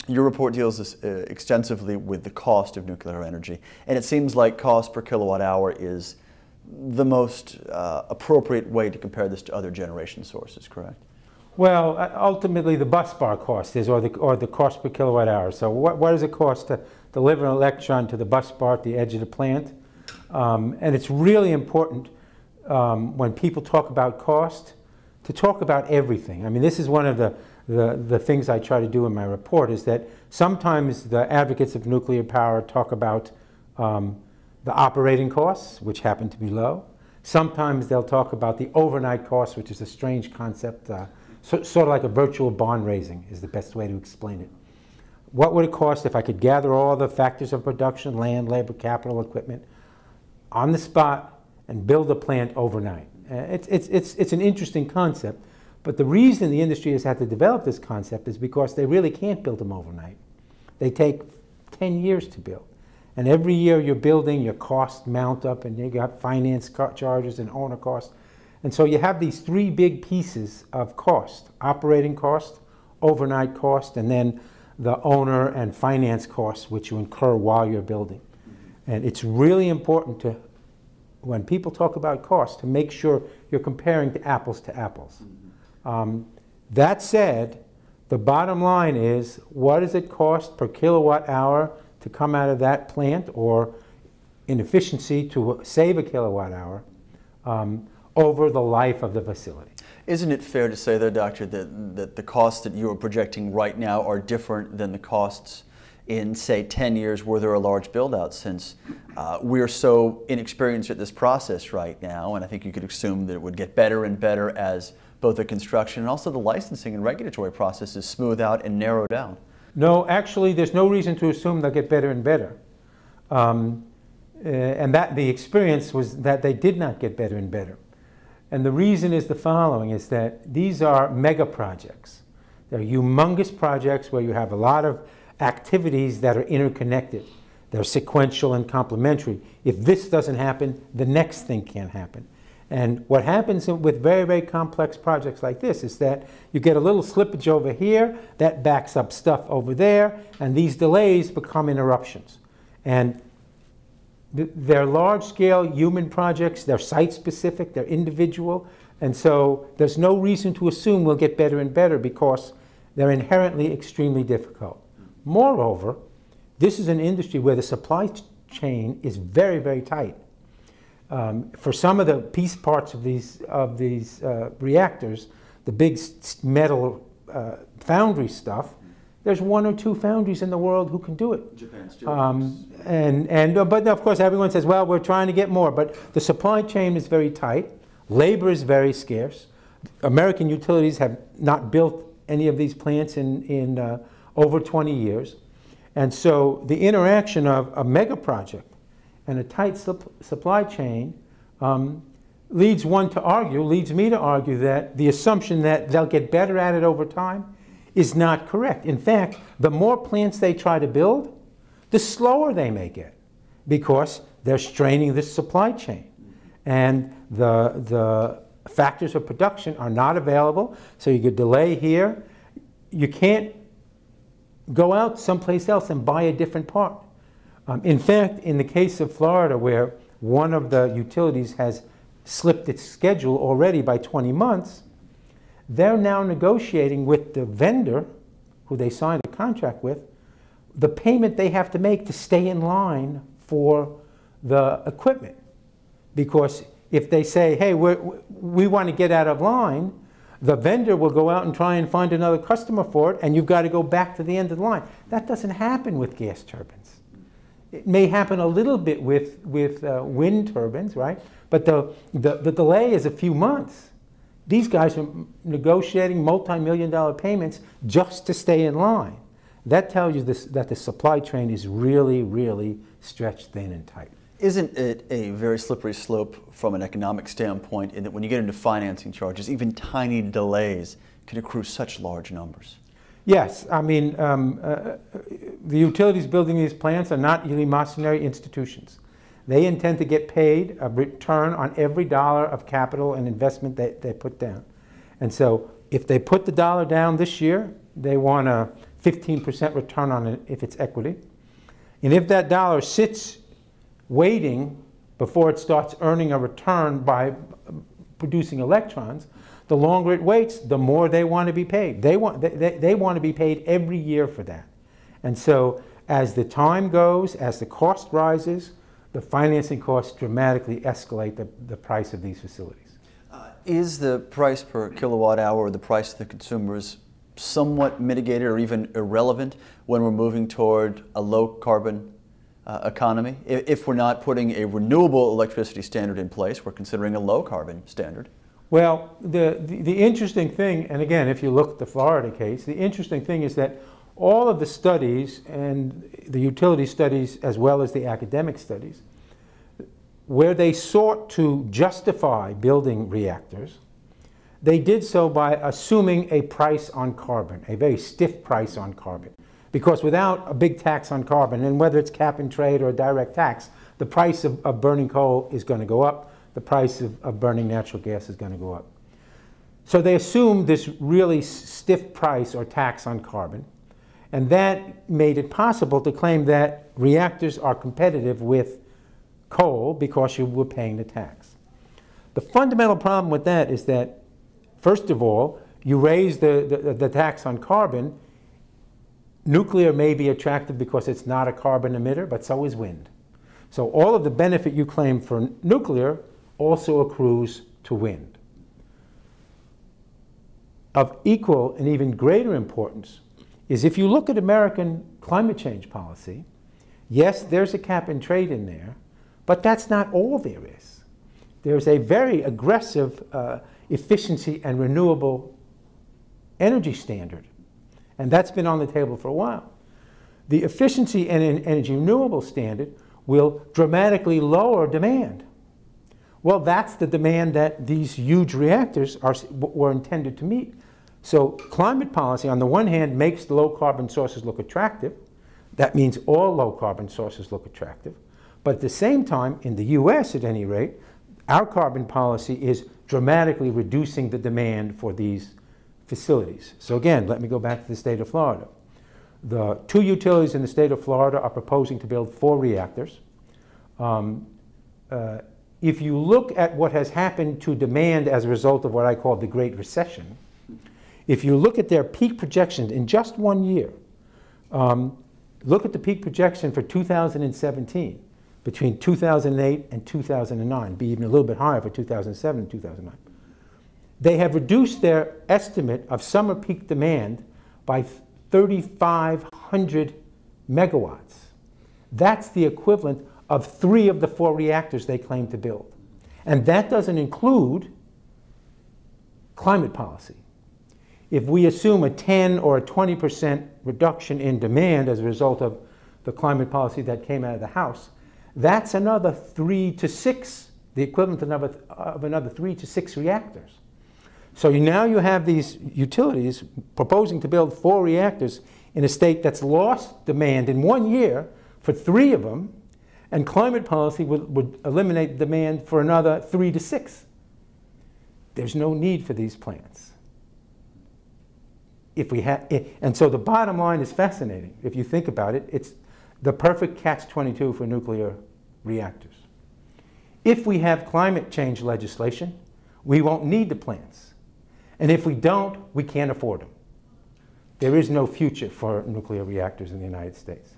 Your report deals extensively with the cost of nuclear energy, and it seems like cost per kilowatt hour is the most appropriate way to compare this to other generation sources, correct? Well, ultimately the bus bar cost is, or the cost per kilowatt hour. So what does it cost to deliver an electron to the bus bar at the edge of the plant? And it's really important when people talk about cost to talk about everything. I mean, this is one of the things I try to do in my report, is that sometimes the advocates of nuclear power talk about the operating costs, which happen to be low. Sometimes they'll talk about the overnight costs, which is a strange concept. Sort of like a virtual bond raising is the best way to explain it. What would it cost if I could gather all the factors of production, land, labor, capital, equipment, on the spot and build a plant overnight? It's an interesting concept, but the reason the industry has had to develop this concept is because they really can't build them overnight. They take 10 years to build. And every year you're building, your costs mount up, and you got finance charges and owner costs. And so you have these three big pieces of cost: operating cost, overnight cost, and then the owner and finance costs, which you incur while you're building. And it's really important to, when people talk about cost, to make sure you're comparing to apples. That said, the bottom line is, what does it cost per kilowatt hour to come out of that plant, or in efficiency to save a kilowatt hour over the life of the facility? Isn't it fair to say, though, Doctor, that the costs that you are projecting right now are different than the costs in, say, 10 years where there are large build-outs, since we're so inexperienced at this process right now, and I think you could assume that it would get better and better as both the construction and also the licensing and regulatory processes smooth out and narrow down? No, actually, there's no reason to assume they'll get better and better. And that the experience was that they did not get better and better. And the reason is the following, is that these are mega projects. They're humongous projects where you have a lot of activities that are interconnected. They're sequential and complementary. If this doesn't happen, the next thing can't happen. And what happens with very, very complex projects like this is that you get a little slippage over here, that backs up stuff over there, and these delays become interruptions. And they're large-scale human projects, they're site-specific, they're individual, and so there's no reason to assume we'll get better and better, because they're inherently extremely difficult. Moreover, this is an industry where the supply chain is very, very tight. For some of the piece parts of these reactors, the big metal foundry stuff, there's one or two foundries in the world who can do it. Japan's doing but of course everyone says, well, we're trying to get more. But the supply chain is very tight. Labor is very scarce. American utilities have not built any of these plants in over 20 years. And so the interaction of a mega project and a tight supply chain leads me to argue that the assumption that they'll get better at it over time is not correct. In fact, the more plants they try to build, the slower they may get, because they're straining this supply chain. And the factors of production are not available, so you could delay here. You can't go out someplace else and buy a different part. In fact, in the case of Florida, where one of the utilities has slipped its schedule already by 20 months, they're now negotiating with the vendor, who they signed a contract with, the payment they have to make to stay in line for the equipment. Because if they say, hey, we want to get out of line, the vendor will go out and try and find another customer for it, and you've got to go back to the end of the line. That doesn't happen with gas turbines. It may happen a little bit with wind turbines, right? But the delay is a few months. These guys are negotiating multi-million-dollar payments just to stay in line. That tells you that the supply chain is really, really stretched thin and tight. Isn't it a very slippery slope from an economic standpoint, in that when you get into financing charges, even tiny delays can accrue such large numbers? Yes, I mean, the utilities building these plants are not eleemosynary institutions. They intend to get paid a return on every dollar of capital and investment they put down. And so if they put the dollar down this year, they want to 15% return on it if it's equity. And if that dollar sits waiting before it starts earning a return by producing electrons, the longer it waits, the more they want to be paid. They want to be paid every year for that. And so as the time goes, as the cost rises, the financing costs dramatically escalate the price of these facilities. Is the price per kilowatt hour, or the price to the consumers, somewhat mitigated or even irrelevant when we're moving toward a low carbon economy? If we're not putting a renewable electricity standard in place, we're considering a low carbon standard. Well, the interesting thing, and again, if you look at the Florida case, the interesting thing is that all of the studies, and the utility studies as well as the academic studies, where they sought to justify building reactors, they did so by assuming a price on carbon, a very stiff price on carbon. Because without a big tax on carbon, and whether it's cap and trade or a direct tax, the price of burning coal is going to go up, the price of burning natural gas is going to go up. So they assumed this really stiff price or tax on carbon, and that made it possible to claim that reactors are competitive with coal because you were paying the tax. The fundamental problem with that is that, first of all, you raise the tax on carbon. Nuclear may be attractive because it's not a carbon emitter, but so is wind. So all of the benefit you claim for nuclear also accrues to wind. Of equal and even greater importance is if you look at American climate change policy, yes, there's a cap and trade in there, but that's not all there is. There's a very aggressive efficiency and renewable energy standard, and that's been on the table for a while. The efficiency and energy renewable standard will dramatically lower demand. Well, that's the demand that these huge reactors were intended to meet. So climate policy, on the one hand, makes the low carbon sources look attractive. That means all low carbon sources look attractive. But at the same time, in the US at any rate, our carbon policy is dramatically reducing the demand for these facilities. So again, let me go back to the state of Florida. The two utilities in the state of Florida are proposing to build 4 reactors. If you look at what has happened to demand as a result of what I call the Great Recession, if you look at their peak projections in just 1 year, look at the peak projection for 2017, between 2008 and 2009, be even a little bit higher for 2007 and 2009. They have reduced their estimate of summer peak demand by 3,500 megawatts. That's the equivalent of 3 of the 4 reactors they claim to build. And that doesn't include climate policy. If we assume a 10 or a 20% reduction in demand as a result of the climate policy that came out of the House, that's another 3 to 6, the equivalent of another 3 to 6 reactors. So now you have these utilities proposing to build 4 reactors in a state that's lost demand in 1 year for 3 of them, and climate policy would eliminate demand for another 3 to 6. There's no need for these plants. And so the bottom line is fascinating. If you think about it, it's the perfect catch-22 for nuclear reactors. If we have climate change legislation, we won't need the plants. And if we don't, we can't afford them. There is no future for nuclear reactors in the United States.